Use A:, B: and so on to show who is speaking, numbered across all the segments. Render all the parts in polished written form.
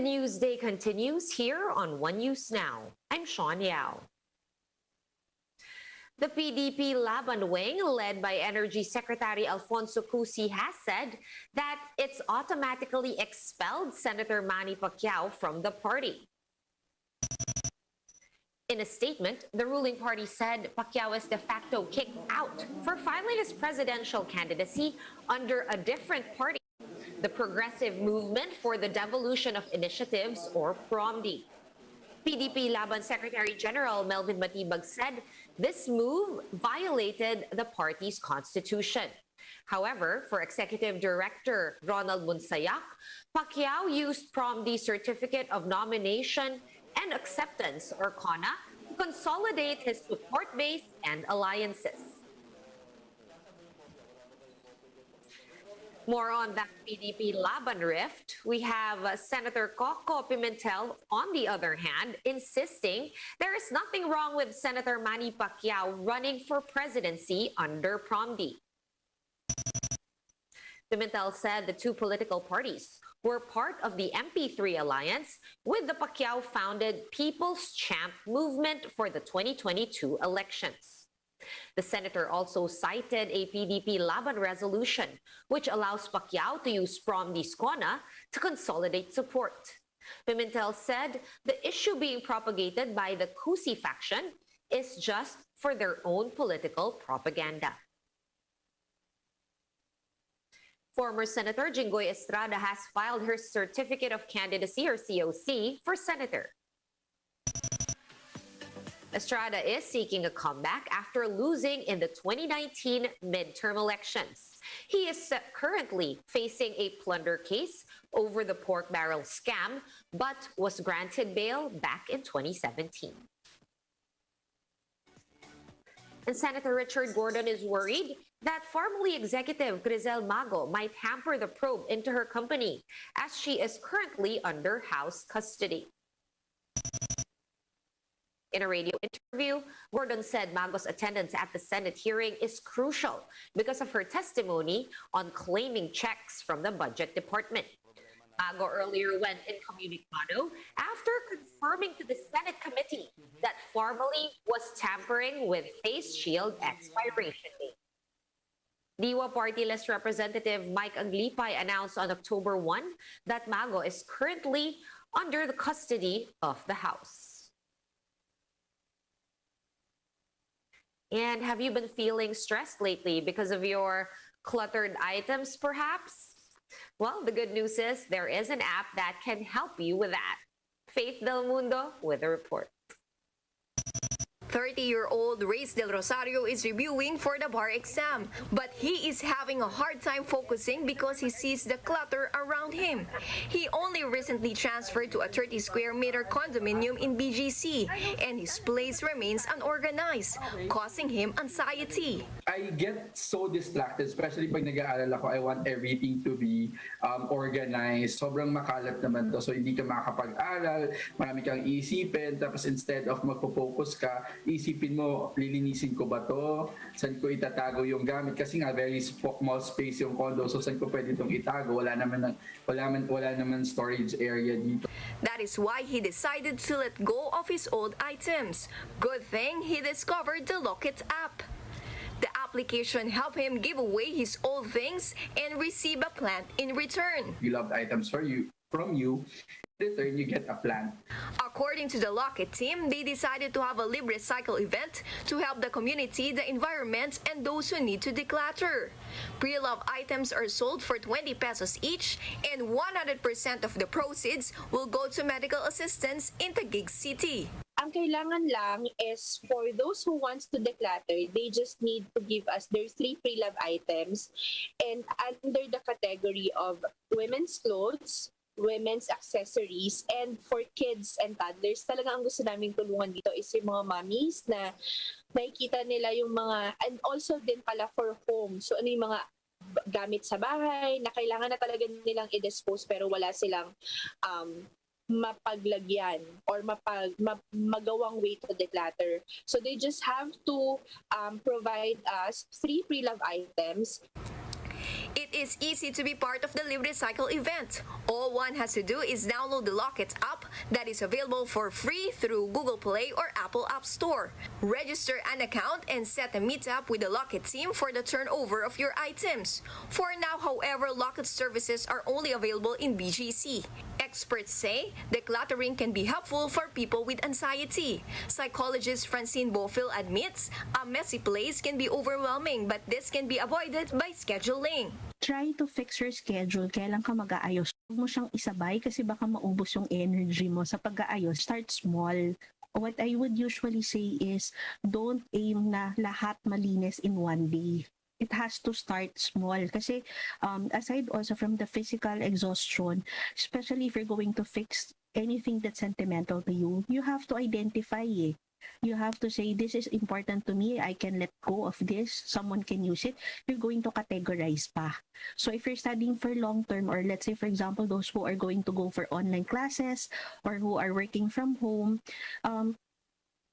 A: News Day continues here on One News Now. I'm Sean Yao. The PDP-Laban wing, led by Energy Secretary Alfonso Cusi, has said that it's automatically expelled Senator Manny Pacquiao from the party. In a statement, the ruling party said Pacquiao is de facto kicked out for filing his presidential candidacy under a different party, the Progressive Movement for the Devolution of Initiatives, or PROMDI. PDP-Laban Secretary General Melvin Matibag said this move violated the party's constitution. However, for Executive Director Ronald Munsayak, Pacquiao used PROMDI Certificate of Nomination and Acceptance, or CONA, to consolidate his support base and alliances. More on that PDP-Laban rift, we have Senator Coco Pimentel, on the other hand, insisting there is nothing wrong with Senator Manny Pacquiao running for presidency under PROMDI. Pimentel said the two political parties were part of the MP3 alliance with the Pacquiao-founded People's Champ movement for the 2022 elections. The senator also cited a PDP-Laban resolution which allows Pacquiao to use PROMDI's CONA to consolidate support. Pimentel said the issue being propagated by the Cusi faction is just for their own political propaganda. Former Senator Jinggoy Estrada has filed her Certificate of Candidacy, or COC, for senator. Estrada is seeking a comeback after losing in the 2019 midterm elections. He is currently facing a plunder case over the pork barrel scam, but was granted bail back in 2017. And Senator Richard Gordon is worried that Pharmally executive Mago might hamper the probe into her company, as she is currently under house custody. In a radio interview, Gordon said Mago's attendance at the Senate hearing is crucial because of her testimony on claiming checks from the Budget Department. Mago earlier went incommunicado after confirming to the Senate committee that Pharmally was tampering with face shield expiration date. Diwa Party List Representative Mike Aglipay announced on October 1 that Mago is currently under the custody of the House. And have you been feeling stressed lately because of your cluttered items, perhaps? Well, the good news is there is an app that can help you with that. Faith Del Mundo with a report.
B: 30-year-old Reyes Del Rosario is reviewing for the bar exam, but he is having a hard time focusing because he sees the clutter around him. He only recently transferred to a 30-square-meter condominium in BGC, and his place remains unorganized, causing him anxiety.
C: I get so distracted, especially pag nag-aaral ako. I want everything to be organized. Sobrang makalat naman to, so hindi ka makakapag-aral, marami kang isipin, tapos instead of magpo-focus ka, isipin mo, lilinisin ko ba to? Saan ko itatago yung gamit? Kasi nga, very small space yung condo. So, saan ko pwede itong itago? Wala naman storage area dito.
B: That is why he decided to let go of his old items. Good thing he discovered the Locket app. The application helped him give away his old things and receive a plant in return.
C: We loved items from you. In return, you get a plant.
B: According to the Locket team, they decided to have a Libre Cycle event to help the community, the environment, and those who need to declutter. Pre-loved items are sold for 20 pesos each, and 100% of the proceeds will go to medical assistance in Taguig City.
D: Ang kailangan lang is for those who wants to declutter, they just need to give us their 3 pre-loved items, and under the category of women's clothes, women's accessories, and for kids and toddlers, talaga ang gusto naming tulungan dito is yung mga mommies na nakikita nila yung mga, and also din pala for home. So ano yung mga gamit sa bahay na kailangan na talaga nilang i-dispose pero wala silang mapaglagyan or magawang way to declutter. So they just have to provide us 3 pre-loved items.
B: It is easy to be part of the Libre Cycle event. All one has to do is download the Locket app that is available for free through Google Play or Apple App Store. Register an account and set a meetup with the Locket team for the turnover of your items. For now, however, Locket services are only available in BGC. Experts say decluttering can be helpful for people with anxiety. Psychologist Francine Bofill admits a messy place can be overwhelming, but this can be avoided by scheduling.
E: Try to fix your schedule. Kailan ka mag-aayos? Huwag mo siyang isabay kasi baka maubos yung energy mo sa pag-aayos. Start small. What I would usually say is, don't aim na lahat malinis in one day. It has to start small kasi aside also from the physical exhaustion, especially if you're going to fix anything that's sentimental to you, you have to identify it. You have to say, this is important to me, I can let go of this, someone can use it. You're going to categorize pa. So if you're studying for long term, or let's say for example, those who are going to go for online classes or who are working from home,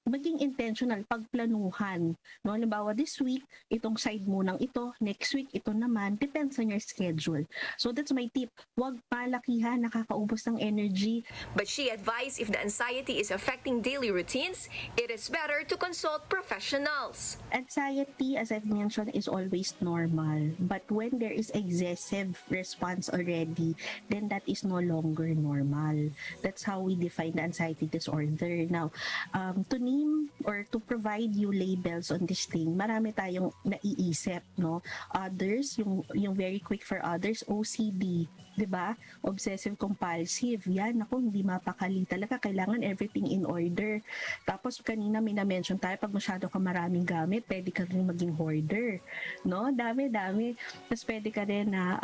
E: maging intentional, pagplanuhan. No? Halimbawa, this week, itong side mo ng ito, next week, ito naman, depends on your schedule. So that's my tip. Huwag palakihan, nakakaubos ng energy.
B: But she advised if the anxiety is affecting daily routines, it is better to consult professionals.
E: Anxiety, as I've mentioned, is always normal. But when there is excessive response already, then that is no longer normal. That's how we define the anxiety disorder. Now, to name or to provide you labels on this thing, marami tayong naiisip, no? Others, yung very quick for others, OCD, 'di ba? Obsessive compulsive. Yan, ako hindi mapakali talaga, kailangan everything in order. Tapos kanina may na-mention tayo, pag masyado ka maraming gamit, pwede ka rin maging hoarder, no? Dami. Tapos pwede ka rin na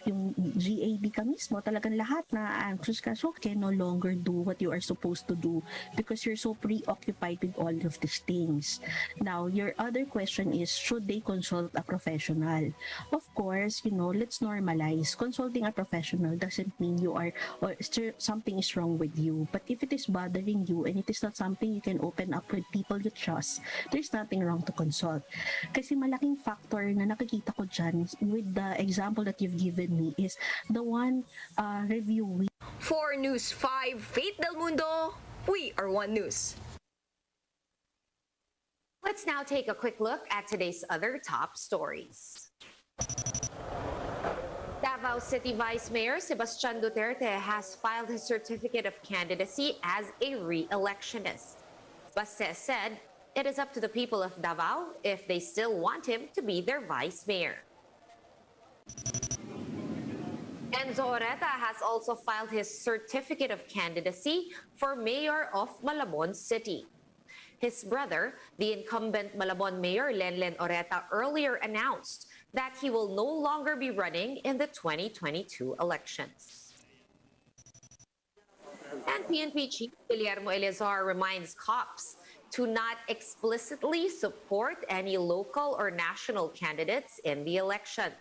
E: yung GAD ka mismo, talagang lahat na anxious ka, so can no longer do what you are supposed to do because you're so preoccupied with all of these things. Now, your other question is, should they consult a professional? Of course, let's normalize. Consulting a professional doesn't mean you are, or something is wrong with you. But if it is bothering you and it is not something you can open up with people you trust, there's nothing wrong to consult. Kasi malaking factor na nakikita ko dyan with the example that you've given me is the one reviewing.
B: For News 5, Faith Del Mundo, we are One News.
A: Let's now take a quick look at today's other top stories. Davao City Vice Mayor Sebastian Duterte has filed his certificate of candidacy as a re-electionist. Baste said it is up to the people of Davao if they still want him to be their vice mayor. Enzo Oreta has also filed his certificate of candidacy for mayor of Malabon City. His brother, the incumbent Malabon Mayor Lenlen Oreta, earlier announced that he will no longer be running in the 2022 elections. And PNP Chief Guillermo Eleazar reminds cops to not explicitly support any local or national candidates in the elections.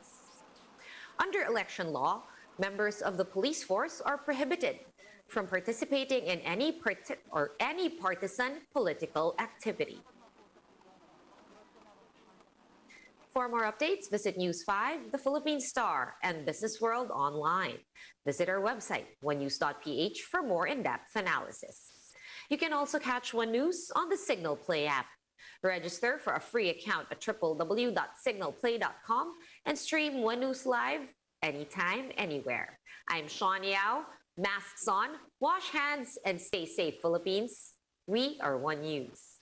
A: Under election law, members of the police force are prohibited from participating in any partisan political activity. For more updates, visit News 5, The Philippine Star, and Business World online. Visit our website, onenews.ph, for more in-depth analysis. You can also catch One News on the Signal Play app. Register for a free account at www.signalplay.com and stream One News live anytime, anywhere. I'm Sean Yao. Masks on, wash hands, and stay safe, Philippines. We are One News.